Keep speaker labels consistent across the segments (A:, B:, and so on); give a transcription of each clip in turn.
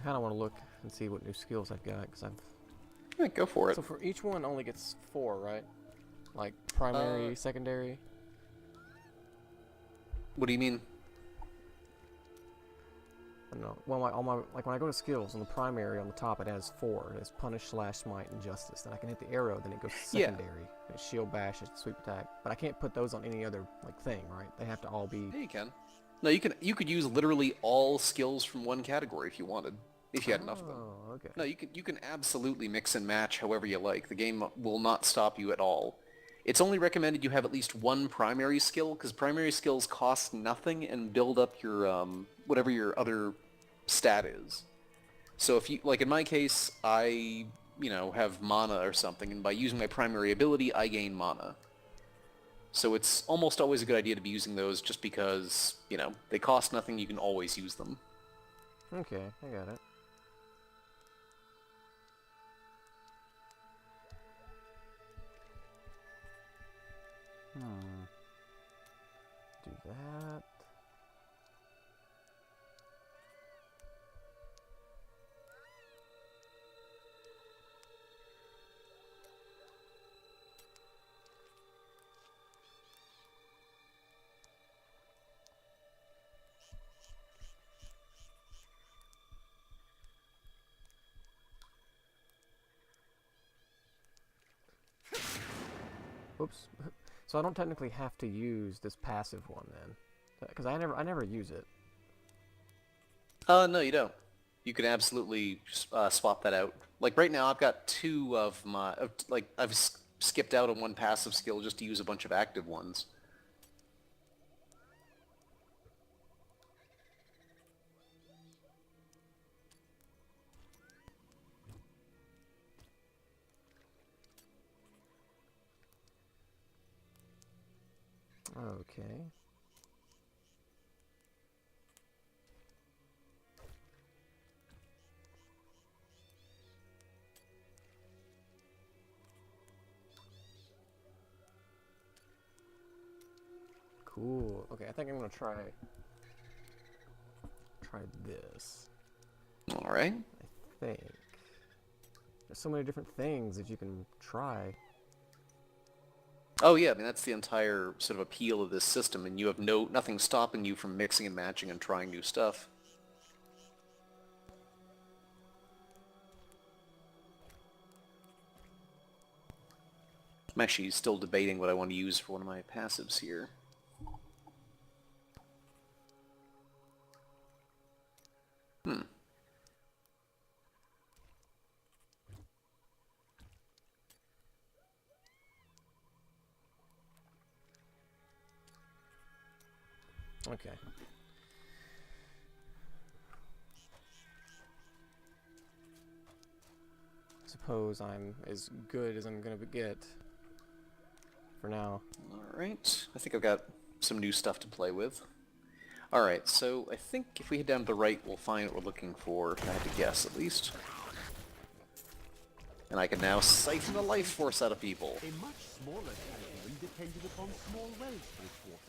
A: I kind of want to look and see what new skills I've got, because I've...
B: Yeah, go for it.
A: So for each one only gets 4, right? Like,
B: Uh,
A: primary, secondary?
B: what do you mean?
A: I don't know. Well, like when I go to skills, on the primary, on the top, it has 4. It's punish, slash, smite, and justice. Then I can hit the arrow, then it goes to
B: Yeah.
A: secondary. It's shield, bash, it's sweep attack. But I can't put those on any other, like, thing, right? They have to all be...
B: Yeah, you can. No, you could use literally all skills from one category if you wanted, if you had enough of them.
A: Oh, okay.
B: No, you can absolutely mix and match however you like. The game will not stop you at all. It's only recommended you have at least one primary skill, because primary skills cost nothing and build up your whatever your other stat is. So if you, like in my case, I, have mana or something, and by using my primary ability, I gain mana. So it's almost always a good idea to be using those just because, they cost nothing, you can always use them.
A: Okay, I got it. Do that. Oops. So I don't technically have to use this passive one then, because I never use it.
B: No, you don't. You can absolutely swap that out. Like right now, I've got two of my, like I've skipped out on one passive skill just to use a bunch of active ones.
A: Okay. Cool. Okay, I think I'm gonna try this.
B: All right.
A: I think there's so many different things that you can try.
B: Oh yeah, I mean that's the entire sort of appeal of this system, and you have nothing stopping you from mixing and matching and trying new stuff. I'm actually still debating what I want to use for one of my passives here. Hmm.
A: Okay. Suppose I'm as good as I'm gonna get for now.
B: Alright, I think I've got some new stuff to play with. Alright, so I think if we head down to the right, we'll find what we're looking for, if I had to guess at least. And I can now siphon the life force out of people.
C: A much smaller category depended upon small wells for its water.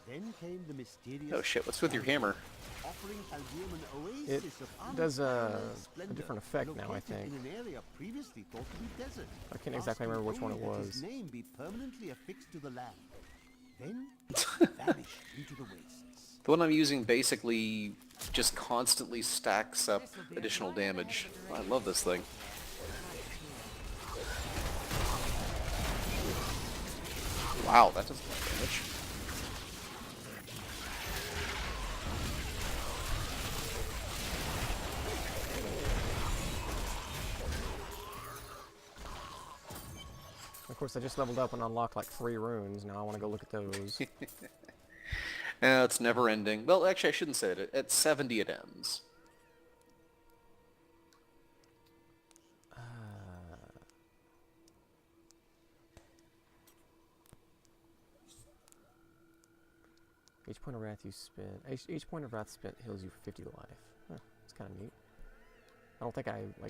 C: Then came the mysterious...
B: Oh shit, what's with your hammer?
C: Offering Albion an
A: It
C: oasis of
A: does a
C: splendor,
A: different effect now, I
C: located
A: think.
C: in an area previously thought to be desert.
A: I can't exactly remember which one it
C: Asking only that
A: was.
C: his name be permanently affixed to the land. Then vanished into the wastes.
B: The one I'm using basically just constantly stacks up additional damage. I love this thing. Wow, that does a lot of damage.
A: Of course, I just leveled up and unlocked like 3 runes. Now I want to go look at those.
B: It's never ending. Well, actually, I shouldn't say it. At 70 it ends.
A: Each point of wrath you spend, each point of wrath spent heals you for 50 life. Huh, that's kind of neat.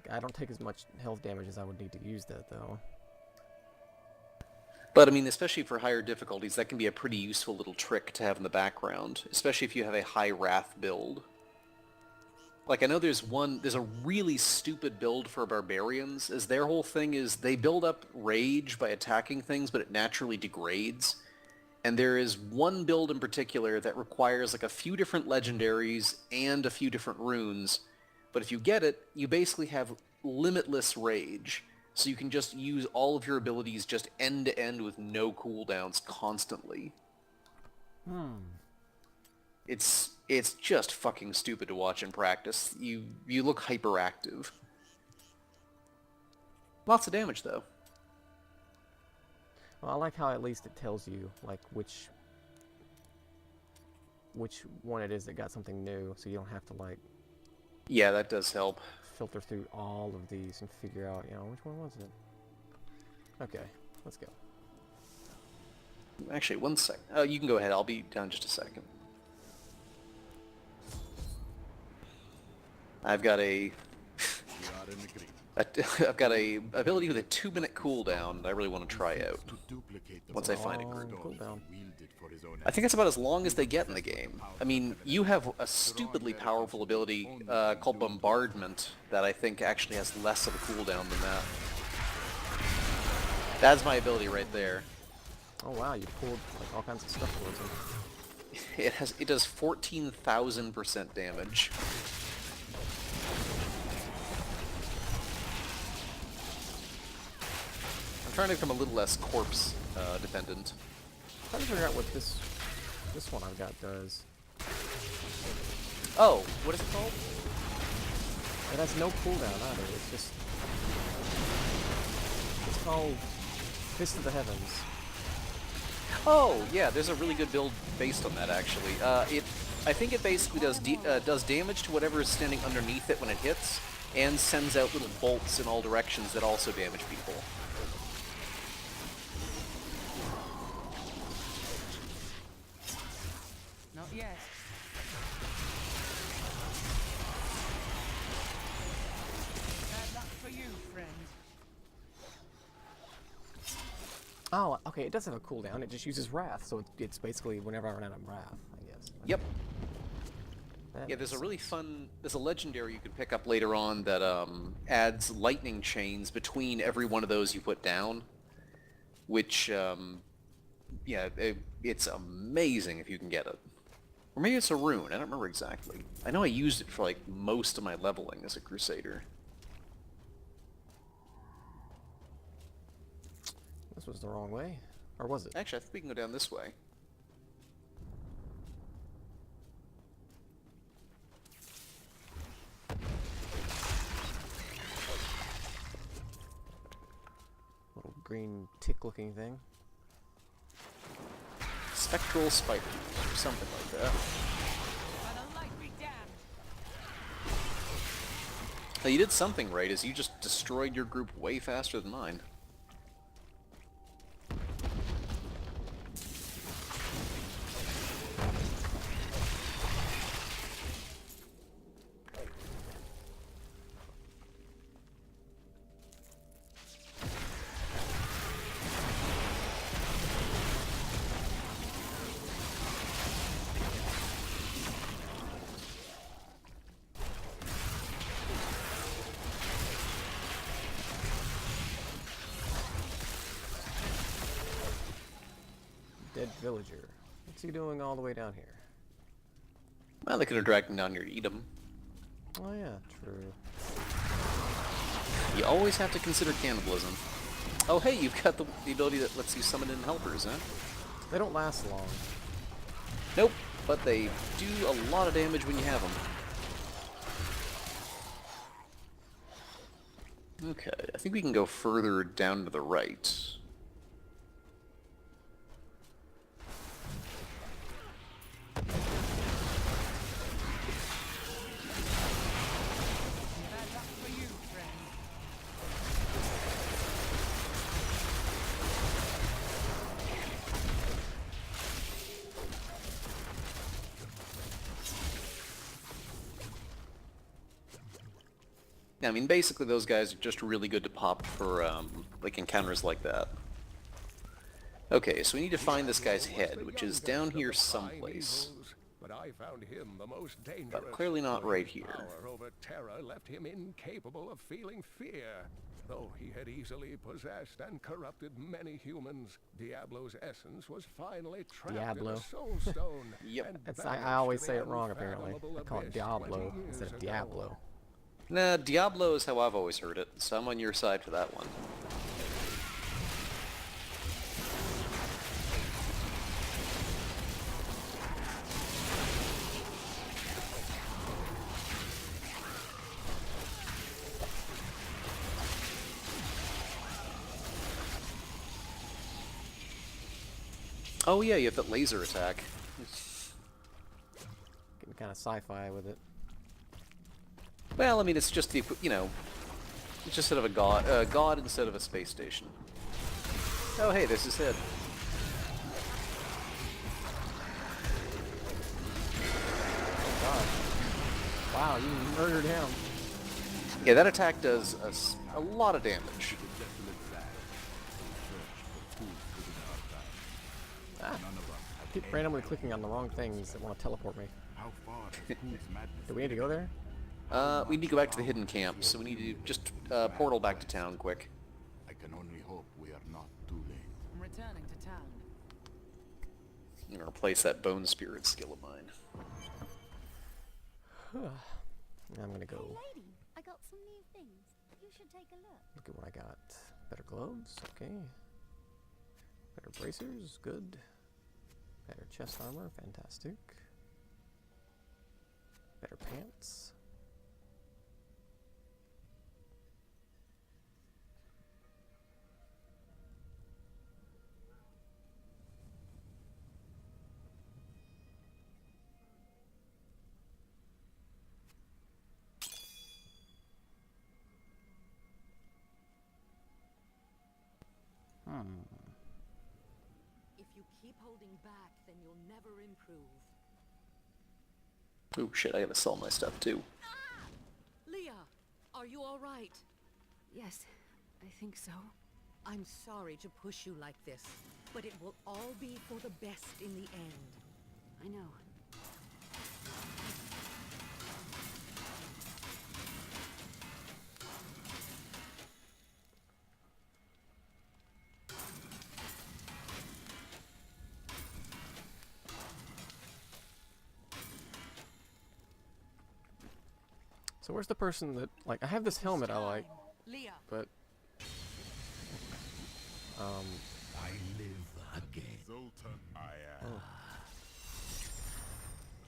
A: I don't take as much health damage as I would need to use that though.
B: But I mean, especially for higher difficulties, that can be a pretty useful little trick to have in the background, especially if you have a high wrath build. Like, I know there's a really stupid build for barbarians, as their whole thing is they build up rage by attacking things, but it naturally degrades. And there is one build in particular that requires like a few different legendaries and a few different runes. But if you get it, you basically have limitless rage. So you can just use all of your abilities just end to end with no cooldowns constantly. It's just fucking stupid to watch in practice. You look hyperactive. Lots of damage though.
A: Well, I like how at least it tells you like which one it is that got something new, so you don't have to like
B: Yeah, that does help.
A: filter through all of these and figure out, which one was it. Okay, let's go.
B: Actually, one sec. Oh, you can go ahead. I'll be down just a second. I've got a I've got a ability with a 2-minute cooldown that I really want to try out once I find a group.
A: Cooldown.
B: I think that's about as long as they get in the game. I mean, you have a stupidly powerful ability called Bombardment that I think actually has less of a cooldown than that. That's my ability right there.
A: Oh wow, you pulled like all kinds of stuff towards him.
B: It does 14,000% damage. I'm trying to become a little less corpse dependent.
A: I'm trying to figure out what this one I've got does.
B: Oh, what is it called?
A: It has no cooldown either. It's called Fist of the Heavens.
B: Oh, yeah, there's a really good build based on that, actually. I think it basically does damage to whatever is standing underneath it when it hits, and sends out little bolts in all directions that also damage people.
D: Not yet. Bad luck for you, friend.
A: Oh, okay, it does have a cooldown. It just uses Wrath, so it's basically whenever I run out of Wrath, I guess.
B: Yep.
A: That
B: Yeah, there's a
A: makes
B: really
A: sense.
B: fun... There's a legendary you can pick up later on that adds lightning chains between every one of those you put down. Which, yeah, it's amazing if you can get it. Or maybe it's a rune, I don't remember exactly. I know I used it for, like, most of my leveling as a Crusader.
A: This was the wrong way. Or was it?
B: Actually, I think we can go down this way.
A: Little green tick-looking thing.
B: Spectral spider, or something like that.
D: By the light be damned.
B: Now, you did something right, as you just destroyed your group way faster than mine.
A: Dead villager. What's he doing all the way down here?
B: Well, they could have dragged him down here to eat him.
A: Oh yeah, true.
B: You always have to consider cannibalism. Oh hey, you've got the ability that lets you summon in helpers, huh?
A: They don't last long.
B: Nope, but they do a lot of damage when you have them. Okay, I think we can go further down to the right.
D: Bad luck for you, friend.
B: Yeah, I mean, basically those guys are just really good to pop for, like, encounters like that. Okay, so we need to find this guy's head, which is down here someplace.
E: but I found him the most dangerous.
B: But clearly not
E: for his
B: right here.
E: Power over terror left him incapable of feeling fear. Though he had easily possessed and corrupted many humans, Diablo's essence was finally trapped
A: Diablo.
E: in a soul stone.
B: Yep.
E: and
A: It's,
E: banished
A: I always
E: to
A: say
E: the
A: it wrong, apparently.
E: unfathomable
A: I call it
E: abyss
A: Diablo
E: 20
A: instead
E: years
A: of
E: ago.
A: Diablo.
B: Nah, Diablo is how I've always heard it, so I'm on your side for that one. Oh yeah, you have that laser attack.
A: Getting kind of sci-fi with it.
B: Well, I mean, it's just the, you know, it's just sort of a god instead of a space station. Oh hey, there's his head.
A: God. Wow, you murdered him.
B: Yeah, that attack does a lot of damage.
A: Ah, I keep randomly clicking on the wrong things that want to teleport me. Do we need to go there?
B: We need to go back to the hidden camp, so we need to just portal back to town quick.
F: I can only hope we are not too late.
D: I'm returning to town.
B: I'm gonna replace that bone spirit skill of mine.
A: I'm gonna go
G: Hey lady, I got some new things. You should take a look.
A: look at what I got. Better gloves, okay. Better bracers, good. Better chest armor, fantastic. Better pants.
H: If you keep holding back, then you'll never improve.
B: Oh shit, I gotta sell my stuff too.
H: Leah, are you all right?
I: Yes, I think so.
H: I'm sorry to push you like this, but it will all be for the best in the end.
I: I know.
A: So where's the person that, like, I have this helmet I like,
D: Leah,
A: but,
F: I live again. Zoltan, I am.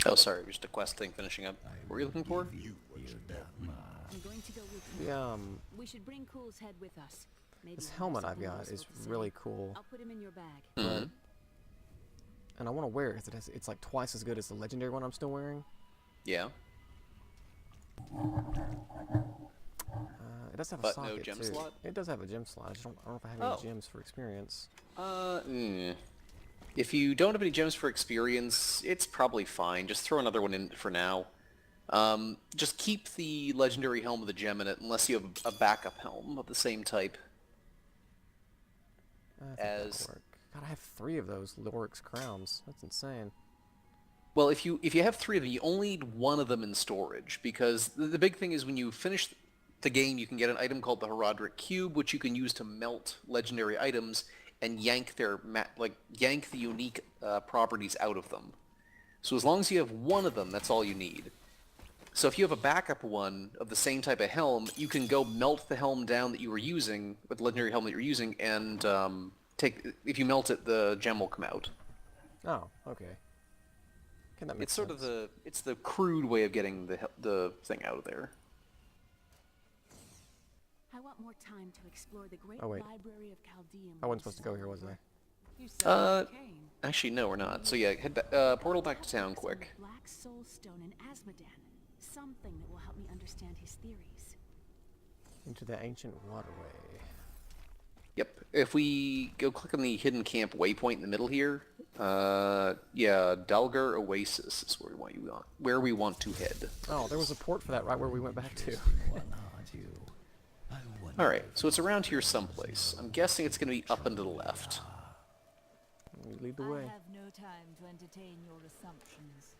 B: Oh, sorry, just a quest thing finishing up. What were you looking for?
F: You what you know.
I: I'm going to go with you.
A: the,
I: We should bring Cool's head with us. Maybe
A: this
I: he'll have
A: helmet I've
I: something
A: got
I: useful
A: is
I: to say.
A: really cool,
I: I'll put him in your bag.
B: Mm-hmm.
A: and I want to wear it because it's like twice as good as the legendary one I'm still wearing.
B: Yeah.
A: It does have a
B: But no
A: socket
B: gem
A: too.
B: slot?
A: It does have a gem slot. I just don't know if I have
B: Oh.
A: any gems for experience.
B: If you don't have any gems for experience, it's probably fine. Just throw another one in for now. Just keep the legendary helm with a gem in it, unless you have a backup helm of the same type.
A: I think that'll
B: As-
A: work. God, I have 3 of those Lorix crowns. That's insane.
B: Well, if you have 3 of them, you only need 1 of them in storage, because the big thing is when you finish the game, you can get an item called the Herodric Cube, which you can use to melt legendary items and yank their yank the unique properties out of them. So as long as you have 1 of them, that's all you need. So if you have a backup one of the same type of helm, you can go melt the helm down that you were using, with the legendary helm that you're using, and if you melt it, the gem will come out.
A: Oh, okay. Okay, that makes
B: It's sort of
A: sense.
B: it's the crude way of getting the thing out of there.
I: I want more time to explore the great
A: Oh, wait.
I: library of Chaldean.
A: I wasn't supposed to go here, was I?
D: you said you came.
B: Actually, no, we're not. So yeah, portal back to town quick.
I: Black Soul Stone in Asmodan. Something that will help me understand his theories.
A: Into the ancient waterway.
B: Yep. If we go click on the hidden camp waypoint in the middle here, yeah, Dalgar Oasis is where we want to head.
A: Oh, there was a port for that right where we went back to.
B: All right, so it's around here someplace. I'm guessing it's going to be up and to the left.
A: We lead the way.
J: I have no time to entertain your assumptions.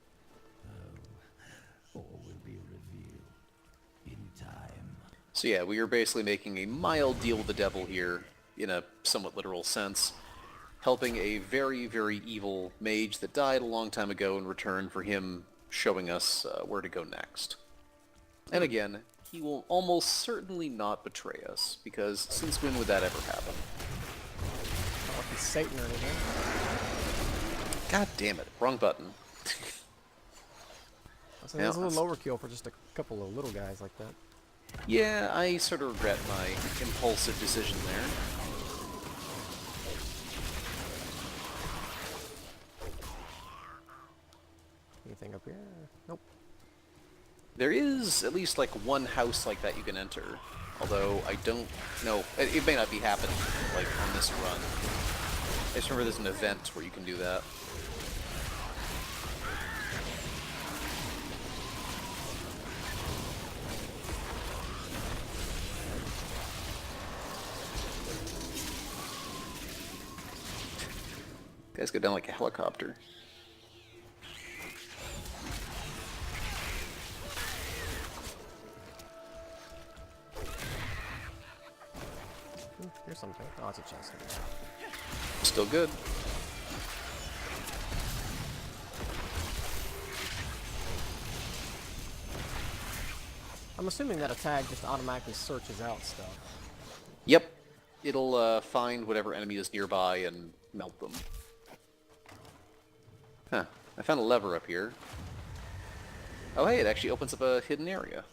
F: All will be revealed in time.
B: So yeah, we are basically making a mild deal with the devil here, in a somewhat literal sense, helping a very, very evil mage that died a long time ago in return for him showing us where to go next. And again, he will almost certainly not betray us, because since when would that ever happen?
A: Not like he's Satan or anything.
B: God damn it, wrong button.
A: So that's a little overkill for just a couple of little guys like that.
B: Yeah, I sort of regret my impulsive decision there.
A: Anything up here? Nope.
B: There is at least like one house like that you can enter, although I don't know. It may not be happening like on this run. I just remember there's an event where you can do that. Guys go down like a helicopter.
A: Ooh, here's something. Oh, it's a chest.
B: Still good.
A: I'm assuming that a tag just automatically searches out stuff.
B: Yep. It'll find whatever enemy is nearby and melt them. Huh. I found a lever up here. Oh hey, it actually opens up a hidden area.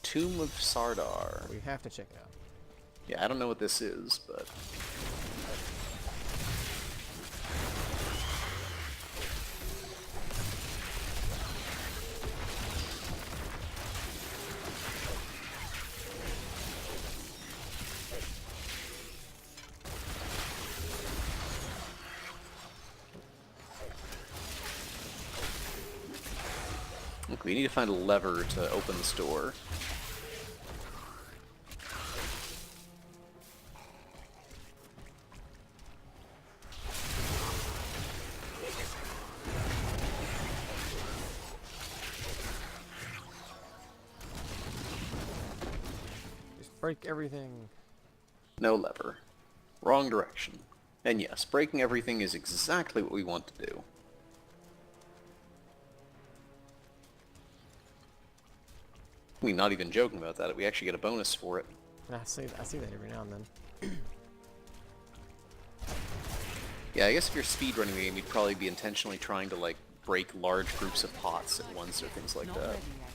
B: Tomb of Sardar.
A: We have to check it out.
B: Yeah, I don't know what this is, but... Look, we need to find a lever to open this door.
A: Just break everything.
B: No lever. Wrong direction. And yes, breaking everything is exactly what we want to do. I mean, not even joking about that. We actually get a bonus for it.
A: I see that every now and then.
B: Yeah, I guess if you're speedrunning the game, you'd probably be intentionally trying to, like, break large groups of pots at once or things like
D: Not
B: that.
D: ready yet.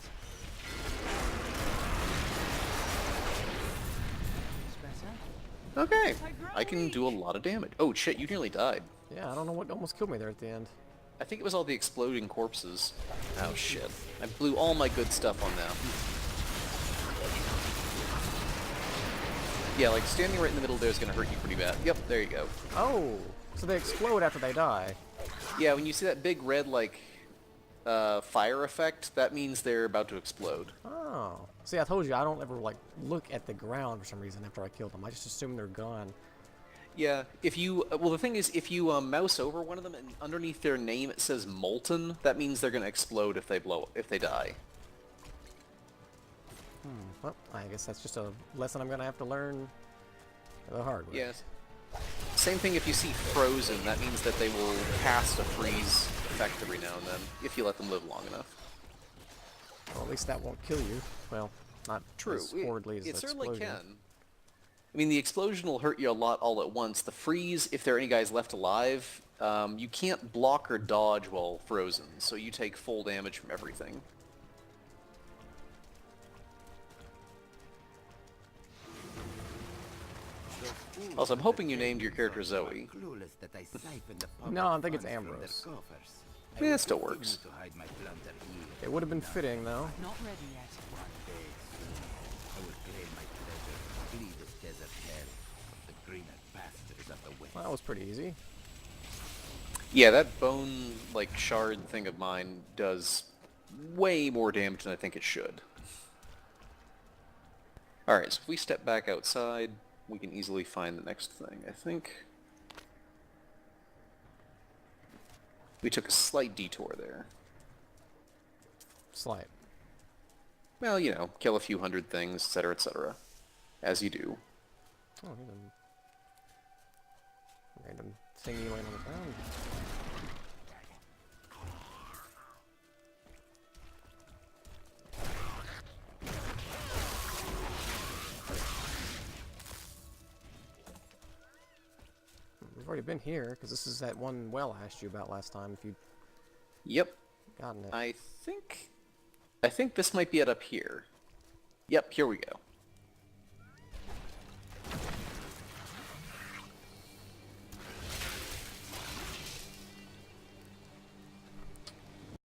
D: It's better.
B: Okay, I can do a lot of damage. Oh shit, you nearly died.
A: Yeah, I don't know what almost killed me there at the end.
B: I think it was all the exploding corpses. Oh shit. I blew all my good stuff on them. Yeah, like standing right in the middle there is gonna hurt you pretty bad. Yep, there you go.
A: Oh, so they explode after they die.
B: Yeah, when you see that big red, like, fire effect, that means they're about to explode.
A: Oh. See, I told you, I don't ever, like, look at the ground for some reason after I kill them. I just assume they're gone.
B: Yeah, if you, well the thing is, if you mouse over one of them and underneath their name it says molten, that means they're gonna explode if they die.
A: Well, I guess that's just a lesson I'm gonna have to learn the hard way.
B: Yes. Same thing if you see frozen, that means that they will cast a freeze effect every now and then, if you let them live long enough.
A: Well, at least that won't kill you. Well, not
B: True.
A: as horridly as
B: It
A: the
B: certainly
A: explosion.
B: can. I mean, the explosion will hurt you a lot all at once. The freeze, if there are any guys left alive, you can't block or dodge while frozen, so you take full damage from everything. Also, I'm hoping you named your character Zoe.
A: No, I think it's Ambrose.
B: Yeah, it still works.
A: It would have been fitting, though.
D: Not ready yet.
A: Well, that was pretty easy.
B: Yeah, that bone, like, shard thing of mine does way more damage than I think it should. Alright, so if we step back outside, we can easily find the next thing, I think. We took a slight detour there.
A: Slight.
B: Well, you know, kill a few hundred things, etc., as you do.
A: Oh, here's a random thingy laying on the ground. We've already been here, because this is that one well I asked you about last time, if you'd
B: Yep.
A: gotten it.
B: I think this might be it up here. Yep, here we go.